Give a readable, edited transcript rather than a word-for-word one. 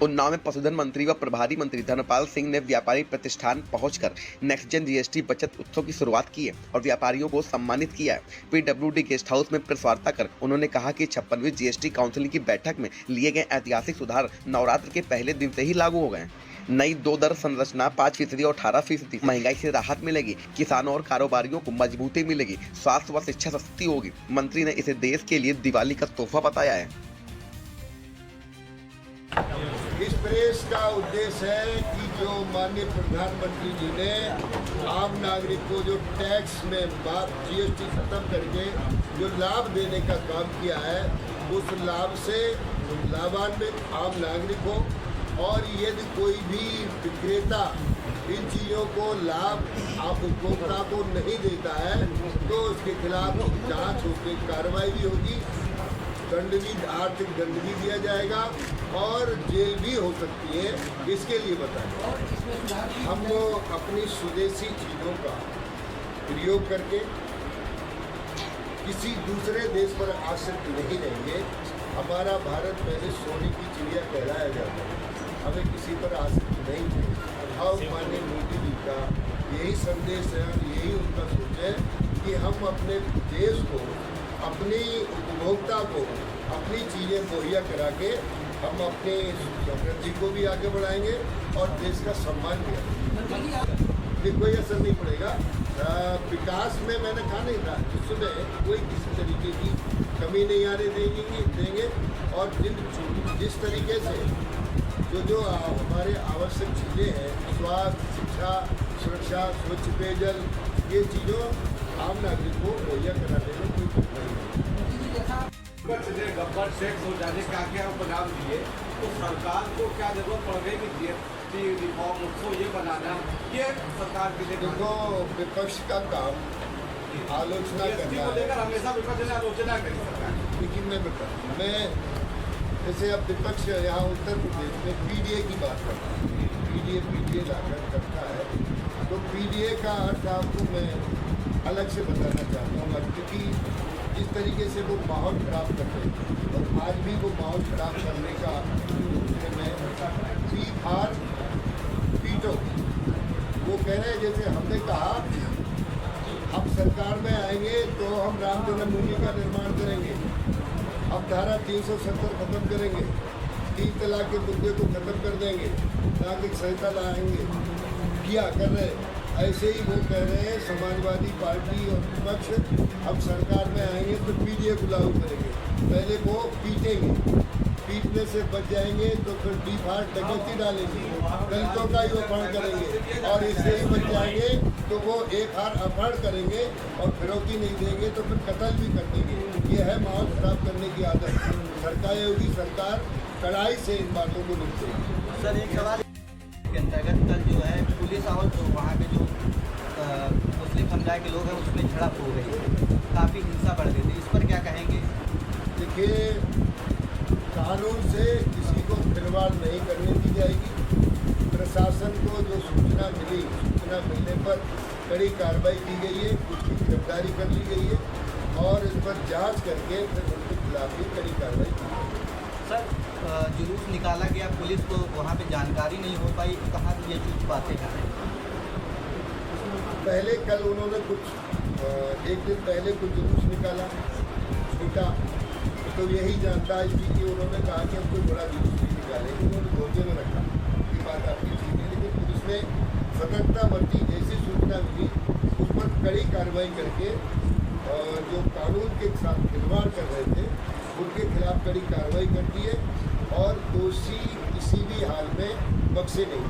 उन्नाव में पशुधन मंत्री व प्रभारी मंत्री धर्मपाल सिंह ने व्यापारी प्रतिष्ठान पहुंचकर नेक्स्ट जेन जीएसटी बचत उत्सव की शुरुआत की है और व्यापारियों को सम्मानित किया है। पीडब्ल्यूडी गेस्ट हाउस में प्रेस वार्ता कर उन्होंने कहा कि 56वीं जीएसटी काउंसिल की बैठक में लिए गए ऐतिहासिक सुधार नवरात्र के पहले दिन से ही लागू हो गए। नई 2 दर संरचना 5% और 18%, महंगाई से राहत मिलेगी, किसानों और कारोबारियों को मजबूती मिलेगी, स्वास्थ्य व शिक्षा सस्ती होगी। मंत्री ने इसे देश के लिए दिवाली का तोहफा बताया है। इस प्रेस का उद्देश्य है कि जो माननीय प्रधानमंत्री जी ने आम नागरिक को जो टैक्स में जीएसटी खत्म करके जो लाभ देने का काम किया है, उस लाभ से लाभान्वित आम नागरिक हो और यदि कोई भी विक्रेता इन चीज़ों को लाभ आप उपभोक्ता को नहीं देता है तो उसके खिलाफ जांच होगी, कार्रवाई भी होगी, दंड भी, आर्थिक दंड भी दिया जाएगा और जेल भी हो सकती है। इसके लिए बताएं, हम लोग अपनी स्वदेशी चीज़ों का प्रयोग करके किसी दूसरे देश पर आश्रित नहीं रहेंगे। हमारा भारत पहले सोने की चिड़िया कहलाया जाता है, हमें किसी पर आश्रित नहीं थे। अब माननीय मोदी जी का यही संदेश है, यही उनका सोच है कि हम अपने देश को, अपनी उपभोक्ता को अपनी चीज़ें मुहैया करा के हम अपने समृद्धि को भी आगे बढ़ाएंगे और देश का सम्मान भी करेंगे। कोई असर नहीं पड़ेगा विकास में। मैंने कहा नहीं था, इसमें कोई किसी तरीके की कमी नहीं आने देंगे और जिस तरीके से जो हमारे आवश्यक चीज़ें हैं, स्वास्थ्य, शिक्षा, सुरक्षा, स्वच्छ पेयजल, ये चीज़ों आम नागरिक को मुहैया कराने में कोई कठिनाई नहीं। गब्बर टैक्स हो जाने का क्या बनाम दिए तो सरकार को क्या जरूरत पड़ गई कि जीएसटी रिफॉर्म उसको ये बनाना, ये सरकार के लिए। देखो, विपक्ष का काम आलोचना करना है, हमेशा विपक्ष ने आलोचना करी सरकार, लेकिन मैं जैसे अब विपक्ष यहाँ उत्तर प्रदेश में पीडीए की बात करता है, पीडीए लाकर करता है, तो पीडीए का अर्थ आपको मैं अलग से बताना चाहता हूँ, क्योंकि जिस तरीके से वो माहौल खराब करते हैं और आज भी वो माहौल खराब करने का में पी फार पीटो, वो कह रहे हैं जैसे हमने कहा अब सरकार में आएंगे तो हम राम जन्मभूमि का निर्माण करेंगे, अब धारा 370 खत्म करेंगे, 3 तलाक के मुद्दे को खत्म कर देंगे, नागरिक संहिता लाएंगे, किया कर रहे। ऐसे ही वो कह रहे हैं समाजवादी पार्टी और विपक्ष अब सरकार में आएंगे तो पीडीए को लागू करेंगे। पहले वो पीटेंगे, पीटने से बच जाएंगे तो फिर डीफार डकैती डालेंगे, दलितों का ही अपहरण करेंगे और इससे ही बच जाएंगे तो वो एक हार अपहरण करेंगे और फिरौती नहीं देंगे तो फिर कत्ल भी कर देंगे। ये है माहौल खराब करने की आदत। सरकार योगी सरकार कड़ाई से इन बातों को निपटेगी। सर, एक सवाल के अंतर्गत कल जो है पुलिस और जो वहाँ के जो मुस्लिम समुदाय के लोग हैं उसमें झड़प हो गई, काफ़ी हिंसा बढ़ गई थी, इस पर क्या कहेंगे? देखिए, कानून से किसी को खिलवाड़ नहीं करने दी जाएगी। प्रशासन को जो सूचना मिली, सूचना मिलने पर कड़ी कार्रवाई की गई है, उसकी गिरफ्तारी कर ली गई है और इस पर जांच करके फिर उनके खिलाफ भी कड़ी कार्रवाई की गई। सर, जुलूस निकाला गया, पुलिस को वहाँ पे जानकारी नहीं हो पाई, कहाँ ये चीज़ बातें कर रहे हैं? पहले कल उन्होंने एक दिन पहले कुछ जुलूस निकाला छोटा, तो यही जानता है कि उन्होंने कहा कि हम कोई बड़ा जुलूस नहीं निकालेंगे, उन्होंने धोखे में रखा। ये बात आपकी ठीक है, लेकिन पुलिस ने सतर्कता बरती, जैसी सूचना मिली उस पर कड़ी कार्रवाई करके जो कानून के साथ खिलवाड़ कर रहे थे उनके खिलाफ कड़ी कार्रवाई करती है और दोषी किसी भी हाल में बख्शे नहीं।